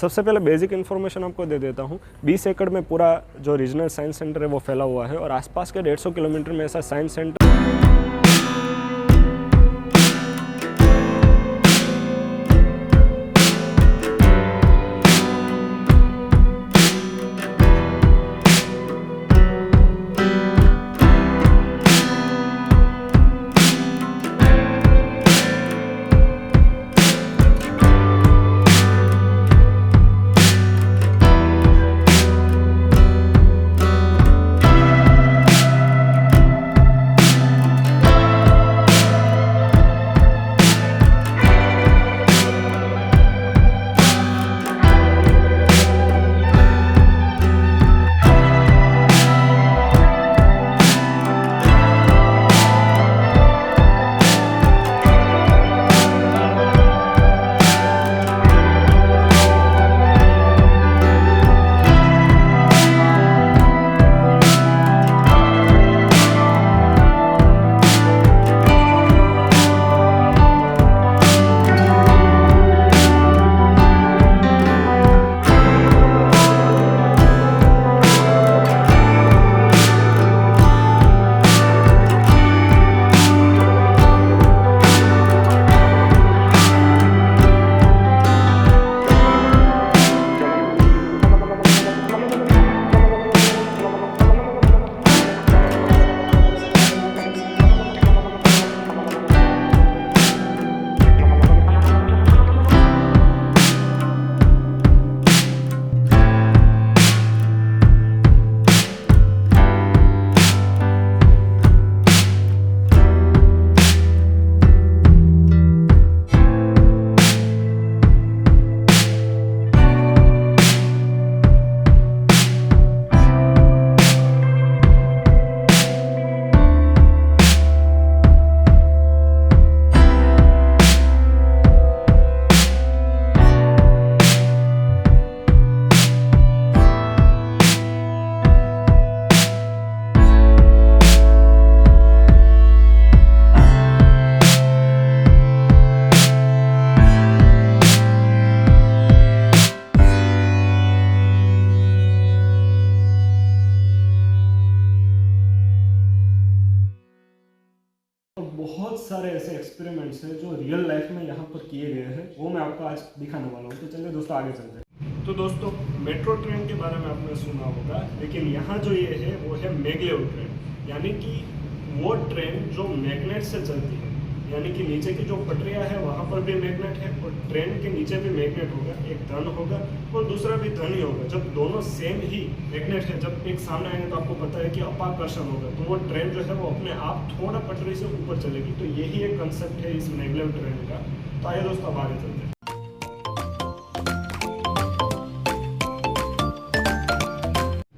सबसे पहले basic information आपको दे देता हूँ। 20 एकड़ में पूरा जो रीजनल साइंस सेंटर है वो फैला हुआ है और आसपास के 150 किलोमीटर में ऐसा साइंस सेंटर बहुत सारे ऐसे एक्सपेरिमेंट्स हैं जो रियल लाइफ में यहाँ पर किए गए हैं, वो मैं आपको आज दिखाने वाला हूँ। तो चलिए दोस्तों आगे चलते हैं। तो दोस्तों मेट्रो ट्रेन के बारे में आपने सुना होगा, लेकिन यहाँ जो ये है वो है मैगलेव ट्रेन। यानी कि वो ट्रेन जो मैग्नेट से चलती है, यानी कि नीचे की जो पटरियाँ है वहाँ पर भी मैग्नेट है और ट्रेन के नीचे भी मैग्नेट होगा, एक धन होगा और दूसरा भी धन ही होगा। जब दोनों सेम ही मैग्नेट है, जब एक सामने आएंगे तो आपको पता है कि अपाकर्षण होगा, तो वो ट्रेन जो है वो अपने आप थोड़ा पटरी से ऊपर चलेगी। तो यही एक कंसेप्ट है इस मैग्लेव ट्रेन का। तो आइए दोस्तों अब आगे चलते हैं।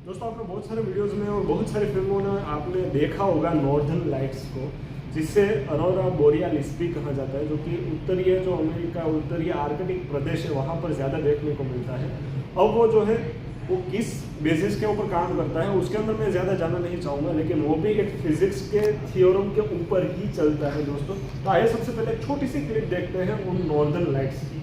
दोस्तों आपने बहुत सारे वीडियोज़ में और बहुत सारी फिल्मों में आपने देखा होगा नॉर्दर्न लाइट्स को, जिससे अरोरा बोरियालिस भी कहा जाता है, जो कि उत्तरीय जो अमेरिका उत्तरीय आर्कटिक प्रदेश है वहाँ पर ज़्यादा देखने को मिलता है। अब वो जो है वो किस बेसिस के ऊपर काम करता है उसके अंदर मैं ज़्यादा जानना नहीं चाहूँगा, लेकिन वो भी एक फिजिक्स के थियोरम के ऊपर ही चलता है दोस्तों। तो आइए सबसे पहले एक छोटी सी क्लिप देखते हैं उन नॉर्दर्न लाइट्स की।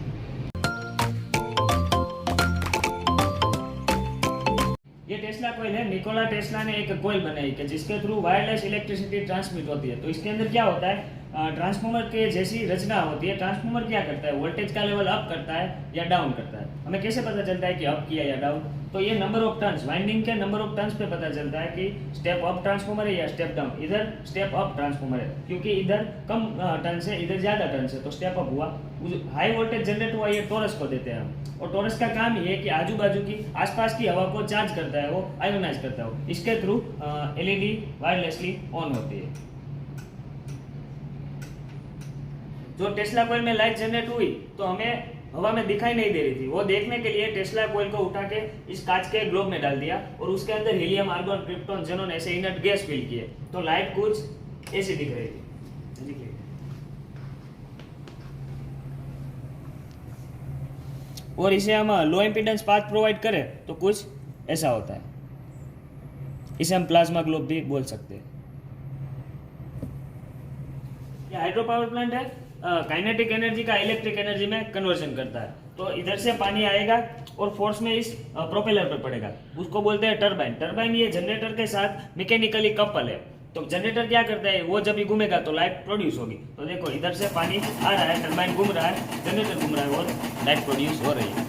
ये टेस्ला कोयल है। निकोला टेस्ला ने एक कोयल बनाई कि जिसके थ्रू वायरलेस इलेक्ट्रिसिटी ट्रांसमिट होती है। तो इसके अंदर क्या होता है, ट्रांसफॉर्मर के जैसी रचना होती है। ट्रांसफॉर्मर क्या करता है, वोल्टेज का लेवल अप करता है या डाउन करता है। हमें कैसे पता चलता है कि अप किया या डाउन, तो ये नंबर ऑफ टर्न्स, वाइंडिंग के नंबर ऑफ टर्न्स पे पता चलता है कि स्टेप अप ट्रांसफॉर्मर है या स्टेप डाउन। इधर स्टेप अप ट्रांसफॉर्मर है क्योंकि इधर कम टर्न्स है, इधर ज्यादा टर्न्स है, तो स्टेप अप हुआ। हाई वोल्टेज जनरेट हुआ, ये टोरस को देते हैं हम। और टोरस का काम ये है कि आजू बाजू की आसपास की हवा को चार्ज करता है, वो आयोनाइज करता है। इसके थ्रू एलईडी वायरलेसली ऑन होती है। जो टेस्ला कोयल में लाइट जनरेट हुई तो हमें हवा में दिखाई नहीं दे रही थी। वो देखने के लिए टेस्ला कोयल को उठा के इस कांच के ग्लोब में डाल दिया और उसके अंदर हीलियम, आर्गन, क्रिप्टॉन, ज़ेनॉन ऐसे इनर्ट गैस फिल किए, तो लाइट कुछ ऐसी दिख रही थी। और इसे हम लो इम्पीडेंस पाथ प्रोवाइड करें तो कुछ ऐसा होता है। इसे हम प्लाज्मा ग्लोब भी बोल सकते हैं। ये हाइड्रो पावर प्लांट है, काइनेटिक एनर्जी का इलेक्ट्रिक एनर्जी में कन्वर्जन करता है। तो इधर से पानी आएगा और फोर्स में इस प्रोपेलर पर पड़ेगा, उसको बोलते हैं टरबाइन। टरबाइन ये जनरेटर के साथ मैकेनिकली कपल है। तो जनरेटर क्या करता है, वो जब भी घूमेगा तो लाइट प्रोड्यूस होगी। तो देखो इधर से पानी आ रहा है, टरबाइन घूम रहा है, जनरेटर घूम रहा है और लाइट प्रोड्यूस हो रही है।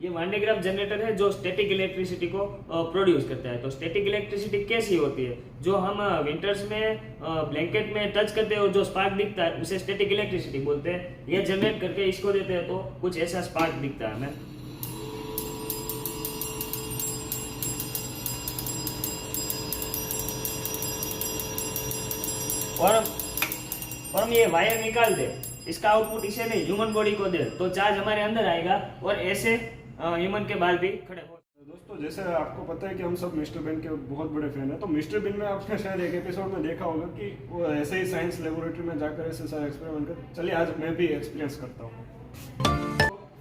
ये वांडेग्राफ जनरेटर है जो स्टैटिक इलेक्ट्रिसिटी को प्रोड्यूस करता है। तो स्टैटिक इलेक्ट्रिसिटी कैसी होती है, जो हम विंटर्स में ब्लैंकेट में टच करते हैं और जो स्पार्क दिखता है उसे स्टैटिक इलेक्ट्रिसिटी बोलते हैं। ये जनरेट करके इसको देते हैं तो कुछ ऐसा स्पार्क दिखता है हमें। और हम ये वायर निकाल दे, इसका आउटपुट इसे नहीं ह्यूमन बॉडी को दे तो चार्ज हमारे अंदर आएगा और ऐसे ह्यूमन के बाल भी खड़े हो। दोस्तों जैसे आपको पता है कि हम सब मिस्टर बीन के बहुत बड़े फैन हैं, तो मिस्टर बीन में आपने शायद एक एपिसोड में देखा होगा कि वो ऐसे ही साइंस लेबोरेटरी में जाकर ऐसे सारे एक्सपेरिमेंट कर। चलिए आज मैं भी एक्सपीरियंस करता हूँ।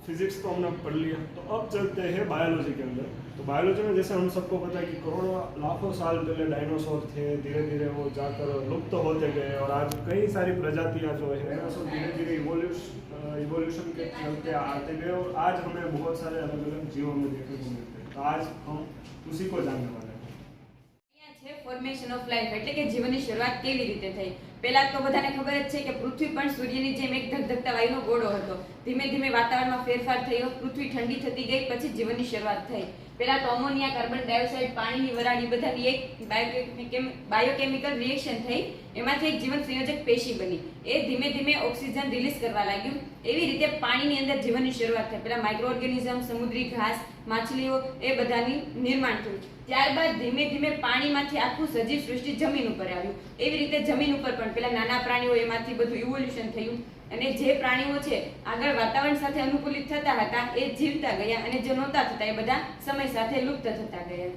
फिजिक्स तो हमने पढ़ लिया, तो अब चलते हैं बायोलॉजी के अंदर। तो बायोलॉजी में जैसे हम सबको पता है कि करोड़ों लाखों साल पहले डायनासोर थे, धीरे धीरे वो जाकर लुप्त होते गए और आज कई सारी प्रजातियां जो है डायनासोर धीरे धीरे इवोल्यूशन के चलते आते गए और आज हमें बहुत सारे अलग अलग जीवों में देखने को मिलते हैं। तो आज हम उसी को जानने वाले हैं। ફોર્મેશન ઓફ લાઈફ એટલે કે જીવનની શરૂઆત કેવી રીતે થઈ। પહેલા તો બધાને ખબર જ છે કે પૃથ્વી પણ સૂર્યની જેમ એક ધગધગતા વાયુનો ગોળો હતો। ધીમે ધીમે વાતાવરણમાં ફેરફાર થયો, પૃથ્વી ઠંડી થતી ગઈ, પછી જીવનની શરૂઆત થઈ। પહેલા તો અમોનિયા, કાર્બન ડાયોક્સાઇડ, પાણીની વરાળ એ બધાની એક બાયોકેમિકલ રિએક્શન થઈ, એમાંથી એક જીવન સંયોજક પેશી બની। એ ધીમે ધીમે ઓક્સિજન રિલીઝ કરવા લાગ્યું। એવી રીતે પાણીની અંદર જીવનની શરૂઆત થઈ। પહેલા માઇક્રો ઓર્ગેનિઝમ, સમુદ્રી ઘાસ, માછલીઓ એ બધાની નિર્માણ થયું। ત્યારબાદ ધીમે ધીમે પાણીમાંથી આખું સજીવ સૃષ્ટિ જમીન ઉપર આવ્યું। એવી રીતે જમીન ઉપર પણ પેલા નાના પ્રાણીઓ એમાંથી બધું ઇવોલ્યુશન થયું અને જે પ્રાણીઓ છે આગળ વાતાવરણ સાથે અનુકૂલિત થતા હતા એ જીવતા ગયા અને જે નહોતા થતા એ બધા સમય સાથે લુપ્ત થતા ગયા।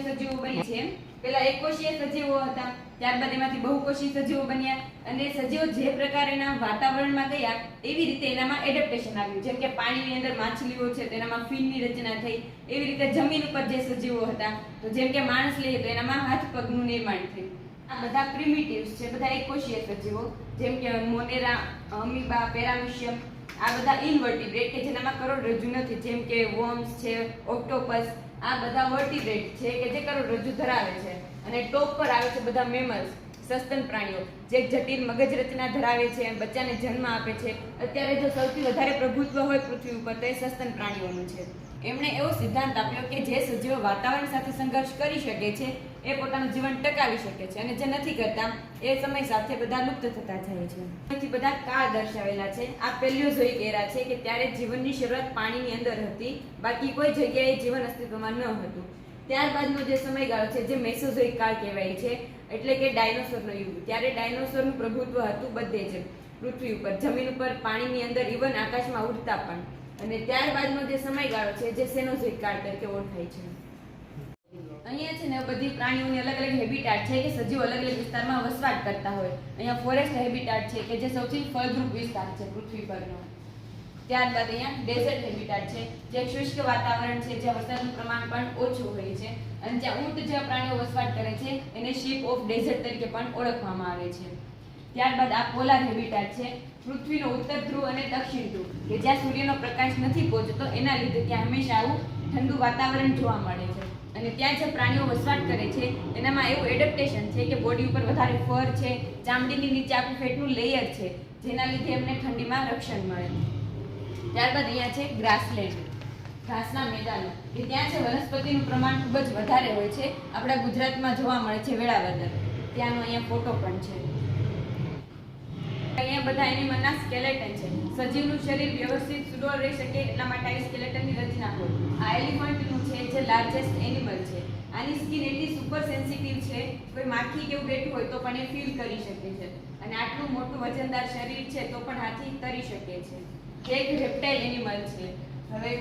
સજીવો બની છે પેલા એકકોષીય સજીવો હતા, ત્યારબાદ એમાંથી બહુકોષી સજીવો બન્યા અને સજીવો જે પ્રકારે એના વાતાવરણમાં ગયા એવી રીતે એનામાં એડેપ્ટેશન આવ્યું। જેમ કે પાણીની અંદર માછલીઓ છે તો એનામાં ફિનની રચના થઈ। એવી રીતે જમીન ઉપર જે સજીવો હતા તો જેમ કે માણસ લઈએ તો એનામાં હાથ પગનું નિર્માણ થયું। આ બધા પ્રિમિટિવ્સ છે, બધા એકકોષીય સજીવો જેમ કે મોનેરા, અમીબા, પેરામીશિયમ। આ બધા ઇનવર્ટિબ્રેટ કે જેનામાં કરોડરજ્જુ નથી, જેમ કે વર્મ્સ છે, ઓક્ટોપસ। આ બધા વર્ટિબ્રેટ છે કે જે કરોડરજ્જુ ધરાવે છે। અને ટોપ પર આવે છે બધા મેમલ્સ સસ્તન પ્રાણીઓ જે જટિલ મગજ રચના ધરાવે છે, બચ્ચાને જન્મ આપે છે. અત્યારે જો સૌથી વધારે પ્રભુત્વ હોય પૃથ્વી ઉપર તો એ સસ્તન પ્રાણીઓનું છે. એમણે એવો સિદ્ધાંત આપ્યો કે જે સજીવો વાતાવરણ સાથે સંઘર્ષ કરી શકે છે એ પોતાનું જીવન ટકાવી શકે છે, અને જે નથી કરતા એ સમય સાથે બધા લુપ્ત થતા જાય છે. અહીંથી બધા કાળ દર્શાવેલા છે. આ પેલિયોઝોઇક એરા છે કે ત્યારે જીવનની શરૂઆત પાણીની અંદર હતી, બાકી કોઈ જગ્યાએ જીવન અસ્તિત્વમાં ન હતું. ત્યારબાદનો જે સમયગાળો છે જે મેસોઝોઇક કાળ કહેવાય છે, એટલે કે ડાયનોસોરનો યુગ. ત્યારે ડાયનોસોરનું પ્રભુત્વ હતું બધે જ, પૃથ્વી ઉપર, જમીન ઉપર, પાણીની અંદર, ઇવન આકાશમાં ઉડતા પણ. અને ત્યારબાદનો જે સમયગાળો છે જે સેનોઝોઇક કાળ તરીકે ઓળખાય છે. અહીંયા છે ને બધી પ્રાણીઓની અલગ અલગ હેબિટાટ છે કે સજીવો અલગ અલગ વિસ્તારમાં વસવાટ કરતા હોય. અહીંયા ફોરેસ્ટ હેબિટાટ છે કે જે સૌથી ફળદ્રુપ વિસ્તાર છે પૃથ્વી પરનો. ત્યારબાદ અહીંયા ડેઝર્ટ હેબિટાટ છે જે શુષ્ક વાતાવરણ છે, જ્યાં વરસાદનું પ્રમાણ પણ ઓછું હોય છે, અને જ્યાં ઊંટ જેવા પ્રાણીઓ વસવાટ કરે છે એને શીપ ઓફ ડેઝર્ટ તરીકે પણ ઓળખવામાં આવે છે. ત્યારબાદ આ પોલાર હેબિટાટ છે, પૃથ્વીનો ઉત્તર ધ્રુવ અને દક્ષિણ ધ્રુવ કે જ્યાં સૂર્યનો પ્રકાશ નથી પહોંચતો, એના લીધે ત્યાં હંમેશા આવું ઠંડુ વાતાવરણ જોવા મળે છે. અને ત્યાં જે પ્રાણીઓ વસવાટ કરે છે એનામાં એવું એડપ્ટેશન છે કે બોડી ઉપર વધારે ફર છે, ચામડીની નીચે આખું ફેટનું લેયર છે, જેના લીધે એમને ઠંડીમાં રક્ષણ મળે. ત્યારબાદ અહીંયા છે ગ્રાસલેન્ડ, ઘાસના મેદાનો, કે ત્યાં છે વનસ્પતિનું પ્રમાણ ખૂબ જ વધારે હોય છે. આપણા ગુજરાતમાં જોવા મળે છે વેળાવદર, ત્યાંનો અહીંયા ફોટો પણ છે. અહીંયા બધા એનિમલના સ્કેલેટન છે. સજીવનું શરીર વ્યવસ્થિત સુડોળ રહી શકે એટલા માટે આવી સ્કેલેટનની રચના હોય. આ એલિફન્ટનું છે જે લાર્જેસ્ટ એનિમલ છે. આની સ્કિન એટલી સુપર સેન્સિટિવ છે, કોઈ માખી કેવું બેઠું હોય તો પણ એ ફીલ કરી શકે છે, અને આટલું મોટું વજનદાર શરીર છે તો પણ હાથી તરી શકે છે. જે એક રેપ્ટાઇલ એનિમલ છે. હવે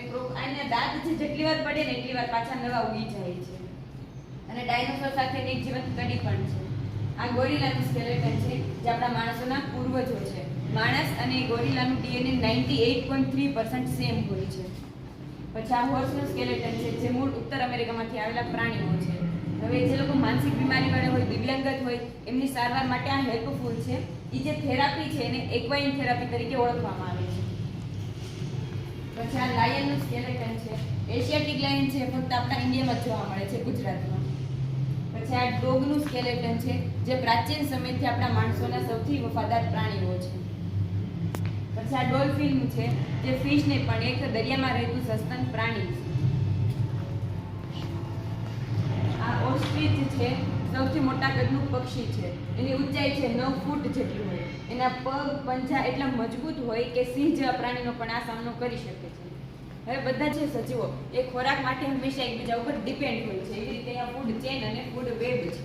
આના દાંત જે જેટલી વાર પડે ને એટલી વાર પાછા નવા ઉગી જાય છે. અને ડાયનોસોર સાથેની એક જીવંત કડી પણ છે. આ ગોરિલાનું સ્કેલેટન છે જે આપણા માણસોના પૂર્વજો છે. માણસ અને ગોરિલાનું ડીએનએ 98.3% સેમ હોય છે. પછી આ હોર્સનું સ્કેલેટન છે જે મૂળ ઉત્તર અમેરિકામાંથી આવેલા પ્રાણીઓ છે. હવે જે લોકો માનસિક બીમારીવાળા હોય, દિવ્યાંગત હોય, એમની સારવાર માટે આ હેલ્પફુલ છે. એ જે થેરાપી છે એને એક્વાઇન થેરાપી તરીકે ઓળખવામાં આવે છે. પછી આ લાયનનું સ્કેલેટન છે. એશિયાટિક લાયન છે, ફક્ત આપણા ઇન્ડિયામાં જ જોવા મળે છે, ગુજરાતમાં. પછી આ ડોગનું સ્કેલેટન છે જે પ્રાચીન સમયથી આપણા માણસોના સૌથી વફાદાર પ્રાણીઓ છે. પછી આ ડોલ્ફિન છે જે ફિશને પણ એક દરિયામાં રહેતું સસ્તન પ્રાણી છે. આ ઓસ્ટ્રીચ છે, સૌથી મોટા કદનું પક્ષી છે. એની ઊંચાઈ છે 9 ફૂટ જેટલી હોય. એના પગ, પંજા એટલા મજબૂત હોય કે સિંહ જેવા પ્રાણીનો પણ આ સામનો કરી શકે છે. હવે બધા જે સજીવો એ ખોરાક માટે હંમેશા એકબીજા ઉપર ડિપેન્ડ હોય છે. એવી રીતે અહીંયા ફૂડ ચેન અને ફૂડ વેબ છે.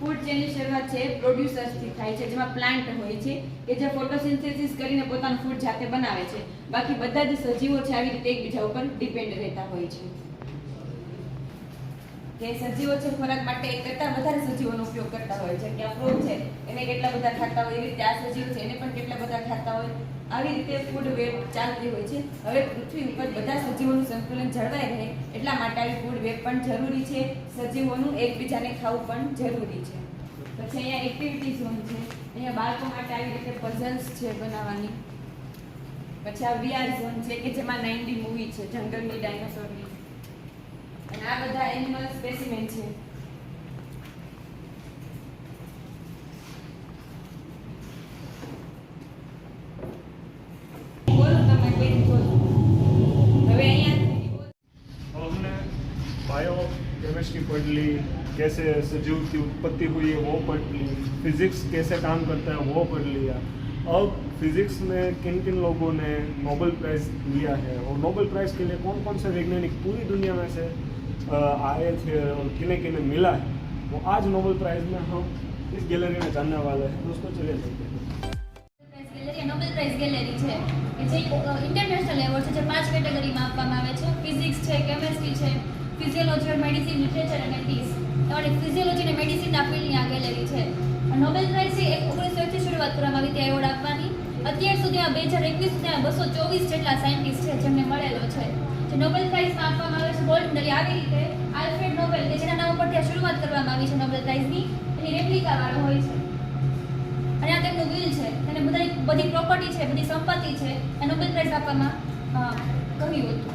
ફૂડ ચેનની શરૂઆત છે પ્રોડ્યુસર્સથી થાય છે, જેમાં પ્લાન્ટ હોય છે કે જે ફોટોસિન્થેસિસ કરીને પોતાનું ફૂડ જાતે બનાવે છે. બાકી બધા જ સજીવો છે આવી રીતે એકબીજા ઉપર ડિપેન્ડ રહેતા હોય છે. કે સજીવો છે ખોરાક માટે એક કરતાં વધારે સજીવોનો ઉપયોગ કરતા હોય છે. કે આ ફ્રૂટ છે એને કેટલા બધા ખાતા હોય, એવી રીતે આ સજીવ છે એને પણ કેટલા બધા ખાતા હોય. આવી રીતે ફૂડ વેબ ચાલતી હોય છે. હવે પૃથ્વી ઉપર બધા સજીવોનું સંતુલન જળવાઈ રહે એટલા માટે આવી ફૂડ વેબ પણ જરૂરી છે. સજીવોનું એકબીજાને ખાવું પણ જરૂરી છે. પછી અહીંયા એક્ટિવિટી ઝોન છે. અહીંયા બાળકો માટે આવી રીતે પઝલ્સ છે બનાવવાની. પછી આ વીઆર ઝોન છે કે જેમાં 90 મૂવી છે, જંગલની, ડાયનોસોરની. અને આ બધા એનિમલ સ્પેસિમેન છે. केमिस्ट्री पढ़ ली, कैसे सजीव की उत्पत्ति हुई है वो पढ़ ली, फिजिक्स कैसे काम करता है वो पढ़ लिया. अब फिजिक्स में किन किन लोगों ने नोबेल प्राइज़ लिया है और नोबेल प्राइज़ के लिए कौन कौन से वैज्ञानिक पूरी दुनिया में से आए थे और किन्हें किन्हें मिला है, वो आज नोबेल प्राइज़ में हम इस गैलरी में जानने वाले हैं. दोस्तों चलिए चलते हैं. નોબેલ પ્રાઇઝ ગેલેરી છે કે જે ઇન્ટરનેશનલ એવોર્ડ છે જે 5 કેટેગરીમાં આપવામાં આવે છે. ફિઝિક્સ છે, કેમેસ્ટ્રી છે, ફિઝિયોલોજી ઓર મેડિસિન, લિટરેચર અને પીસ. તમારી ફિઝિયોલોજી અને મેડિસિનના ફિલ્ડની આ ગેલેરી છે. નોબેલ પ્રાઇઝ છે 1901 થી શરૂઆત કરવામાં આવી હતી એવોર્ડ આપવાની. અત્યાર સુધીમાં 2021 સુધીમાં 224 જેટલા સાયન્ટિસ્ટ છે જેમને મળેલો છે. જે નોબેલ પ્રાઇઝમાં આપવામાં આવે છે ગોલ્ડ મેડલ. આવી રીતે આલ્ફ્રેડ નોબેલ કે જેના નામ ઉપરથી આ શરૂઆત કરવામાં આવી છે નોબેલ પ્રાઇઝની, એની રેપ્લિકા વાળો હોય છે. અને આ તેમનું વિલ છે, એને બધી પ્રોપર્ટી છે, બધી સંપત્તિ છે, એ નોબેલ પ્રાઇઝ આપવામાં કહ્યું હતું.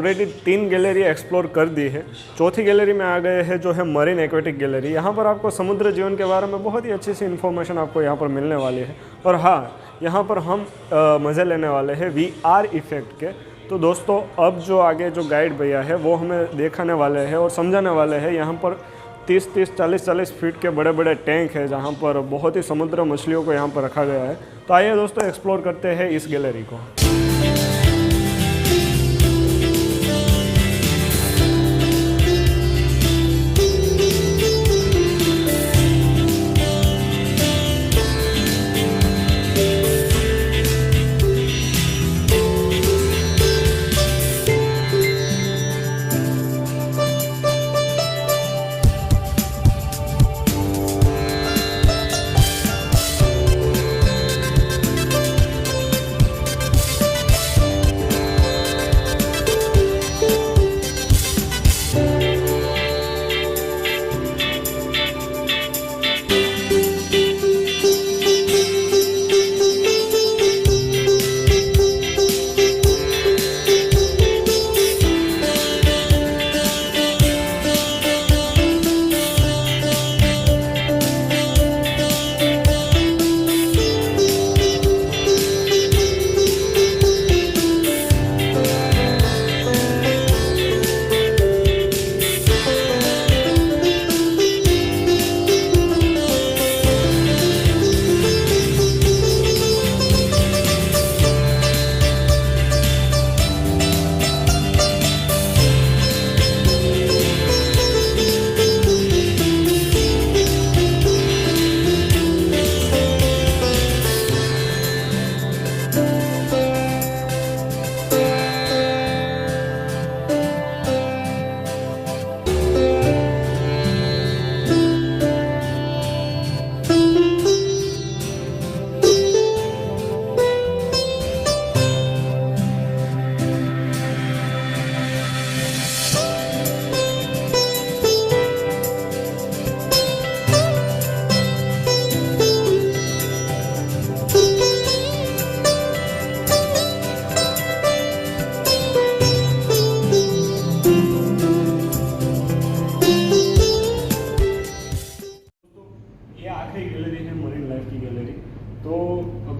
ऑलरेडी 3 गैलरी एक्सप्लोर कर दी है। चौथी गैलरी में आ गए हैं जो है मरीन एक्वेटिक गैलरी। यहाँ पर आपको समुद्र जीवन के बारे में बहुत ही अच्छी सी इन्फॉर्मेशन आपको यहाँ पर मिलने वाली है। और हाँ, यहाँ पर हम मज़े लेने वाले हैं VR इफ़ेक्ट के। तो दोस्तों अब जो आगे जो गाइड भैया है वो हमें दिखाने वाले हैं और समझाने वाले हैं। यहाँ पर 30-30, 40-40 फीट के बड़े बड़े टैंक है जहाँ पर बहुत ही समुद्र मछलियों को यहाँ पर रखा गया है। तो आइए दोस्तों एक्सप्लोर करते हैं इस गैलरी को।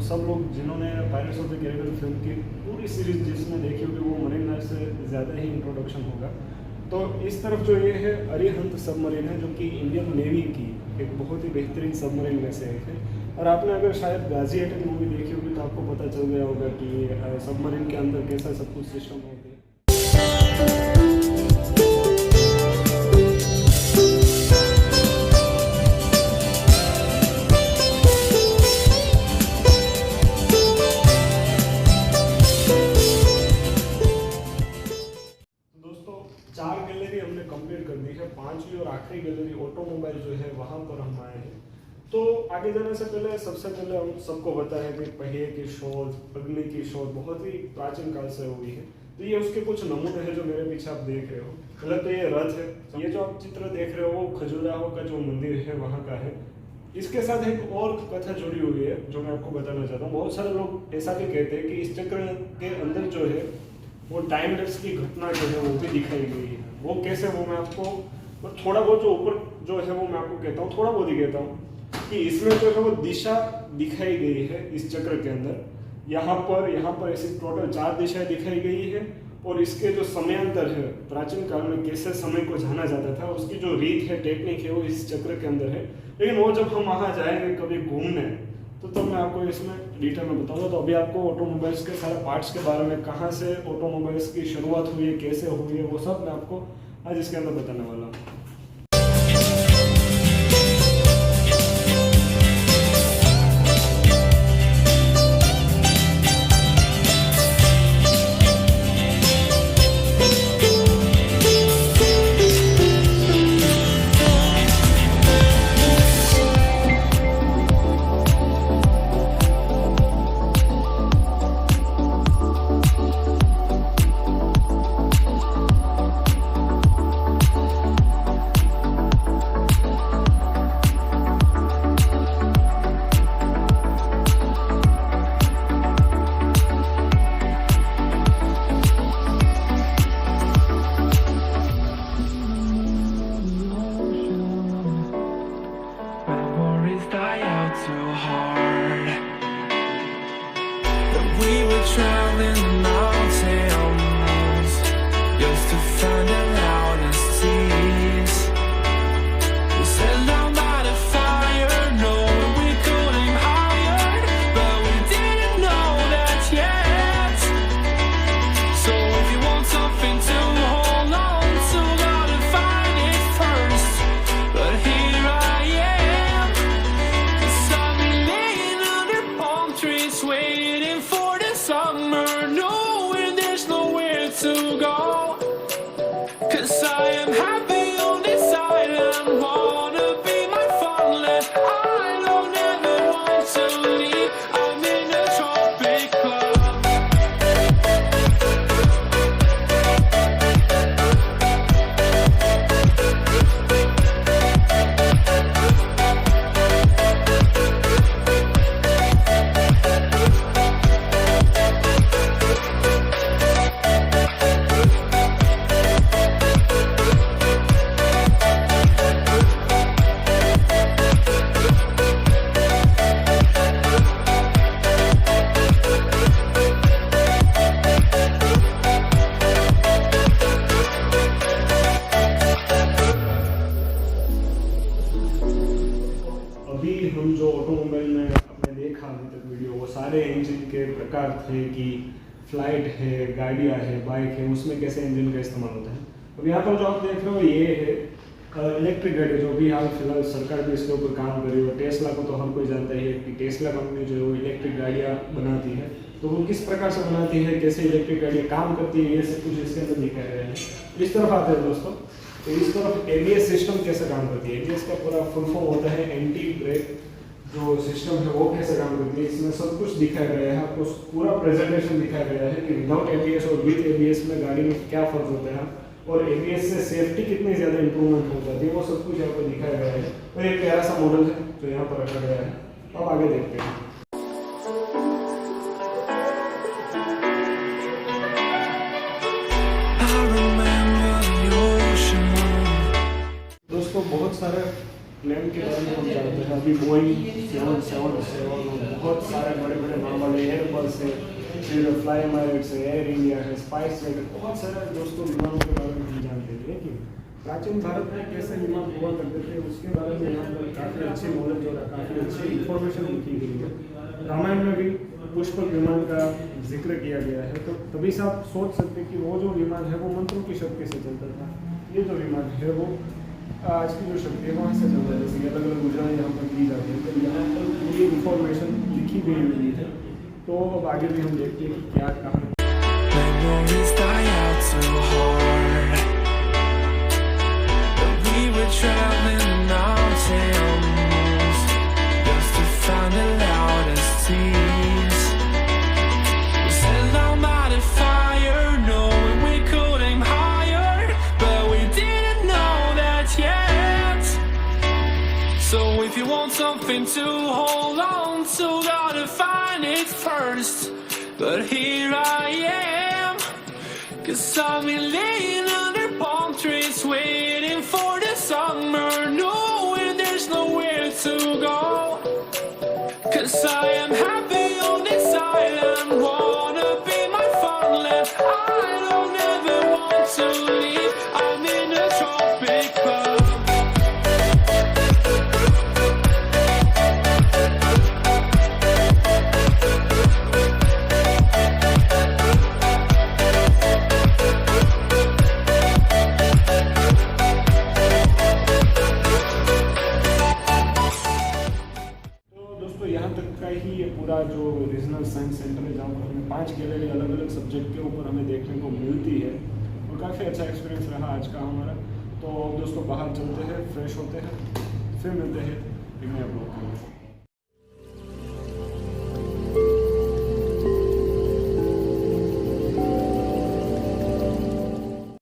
सब लोग जिन्होंने pirates of the Caribbean film की पूरी सीरीज जिसमें देखी होगी वो मरीन लाइफ से ज़्यादा ही इंट्रोडक्शन होगा। तो इस तरफ जो ये है अरिहंत सबमरीन है जो कि इंडियन नेवी की एक बहुत ही बेहतरीन सबमरीन में से एक है। और आपने अगर शायद गाजिएटेड मूवी देखी होगी तो आपको पता चल गया होगा कि सबमरीन के अंदर कैसा सब कुछ सिस्टम होता है। चार गैलरी हमने कंप्लीट कर दी है, पांचवी और आखिरी गैलरी ऑटोमोबाइल जो है वहां पर हम आए हैं। तो आगे जाने से पहले सबसे पहले हम सबको बताया कि पहिए की शोध, अग्नि की शोध बहुत ही प्राचीन काल से हुई है। तो ये उसके कुछ नमूने हैं जो मेरे पीछे आप देख रहे हो। पहले तो ये रथ है, ये जो आप चित्र देख रहे हो वो खजुराहो का जो मंदिर है वहाँ का है। इसके साथ एक और कथा जुड़ी हुई है जो मैं आपको बताना चाहता हूँ। बहुत सारे लोग ऐसा भी कहते हैं कि इस चक्र के अंदर जो है वो टाइम लैप्स की घटना जो है वो भी दिखाई गई है। वो कैसे, वो मैं आपको थोड़ा बहुत जो ऊपर जो है वो मैं आपको कहता हूँ, थोड़ा बहुत ही कहता हूँ कि इसमें जो है वो दिशा दिखाई गई है इस चक्र के अंदर। यहाँ पर ऐसी टोटल 4 दिशाएं दिखाई गई है और इसके जो समयांतर है प्राचीन काल में कैसे समय को जाना जाता था उसकी जो रीत है, टेक्निक है वो इस चक्र के अंदर है। लेकिन वो जब हम वहाँ जाएंगे कभी घूमने तो मैं आपको इसमें डिटेल में बताऊंगा। तो अभी आपको ऑटोमोबाइल्स के सारे पार्ट्स के बारे में, कहाँ से ऑटोमोबाइल्स की शुरुआत हुई है, कैसे हुई है, वो सब मैं आपको आज इसके अंदर बताने वाला हूँ। अभी हम जो ऑटोमोबाइल में आपने देखा अभी तक वीडियो, वो सारे इंजन के प्रकार थे कि फ्लाइट है, गाड़ियाँ है, बाइक है, उसमें कैसे इंजन का इस्तेमाल होता है। अब यहाँ पर जो आप देख रहे हो ये है इलेक्ट्रिक गाड़ी, जो भी हाल फिलहाल सरकार भी इसके ऊपर काम कर रही है। टेस्ला को तो हर कोई जानता ही है कि टेस्ला कंपनी जो है वो इलेक्ट्रिक गाड़ियाँ बनाती है, तो वो किस प्रकार से बनाती है, कैसे इलेक्ट्रिक गाड़ियाँ काम करती है, ये सब कुछ इसके अंदर दिखाया गया है। इस तरफ आते हैं दोस्तों, तो इस तरफ एबीएस सिस्टम कैसे काम करती है। एबीएस का पूरा फुल फॉर्म होता है एंटी ब्रेक जो सिस्टम है वो कैसे काम करती है। इसमें सब कुछ दिखाया गया है, आपको पूरा प्रेजेंटेशन दिखाया गया है कि विदाउट एबीएस और विद एबीएस में गाड़ी में क्या फर्क होता है और एबीएस से सेफ्टी कितनी ज़्यादा इंप्रूवमेंट हो जाती है, वो सब कुछ यहाँ पर दिखाया गया है। और एक प्यारा सा मॉडल है जो यहाँ पर रखा गया है। अब आगे देखते हैं। दोस्तों बहुत सारे प्लेन के बारे में हम जानते हैं। अभी बोइंग 777, बहुत सारे बड़े बड़े नाम वाले एयरबस है, फिर फ्लाई एमिरेट्स है, एयर इंडिया है, स्पाइस जेट है, बहुत सारे दोस्तों विमानों के बारे में हम जानते हैं। लेकिन प्राचीन भारत में कैसे विमान हुआ करते थे उसके बारे में यहाँ पर काफ़ी अच्छी नॉलेज और काफ़ी अच्छी इंफॉर्मेशन लिखी गई है। रामायण में भी पुष्पक विमान का जिक्र किया गया है, तो तभी से आप सोच सकते हैं कि वो जो विमान है वो मंत्रों की शक्ति से चलता था। ये जो विमान है वो आज की जो शक्ति है वहाँ से चलता है। जैसे अलग अलग गुजरात यहाँ पर की जाती है, तो यहाँ पर पूरी इंफॉर्मेशन लिखी गई हुई है। तो अब आगे भी हम देखते हैं कि क्या कहा। So if you want something to hold on to, gotta find it first. But here I am, 'cause I've been laying under palm trees, waiting for the summer, knowing there's nowhere to go. 'Cause I am happy on this island, wanna be my farmland. I don't ever want to leave, I'm in a tropic bug. यहाँ तक का ही ये पूरा जो regional science centre है, जहाँ पर हमें 5 गैलरी अलग अलग सब्जेक्ट के ऊपर हमें देखने को मिलती है और काफ़ी अच्छा एक्सपीरियंस रहा आज का हमारा। तो दोस्तों बाहर चलते हैं, फ्रेश होते हैं, फिर मिलते हैं एक नए ब्लॉग में।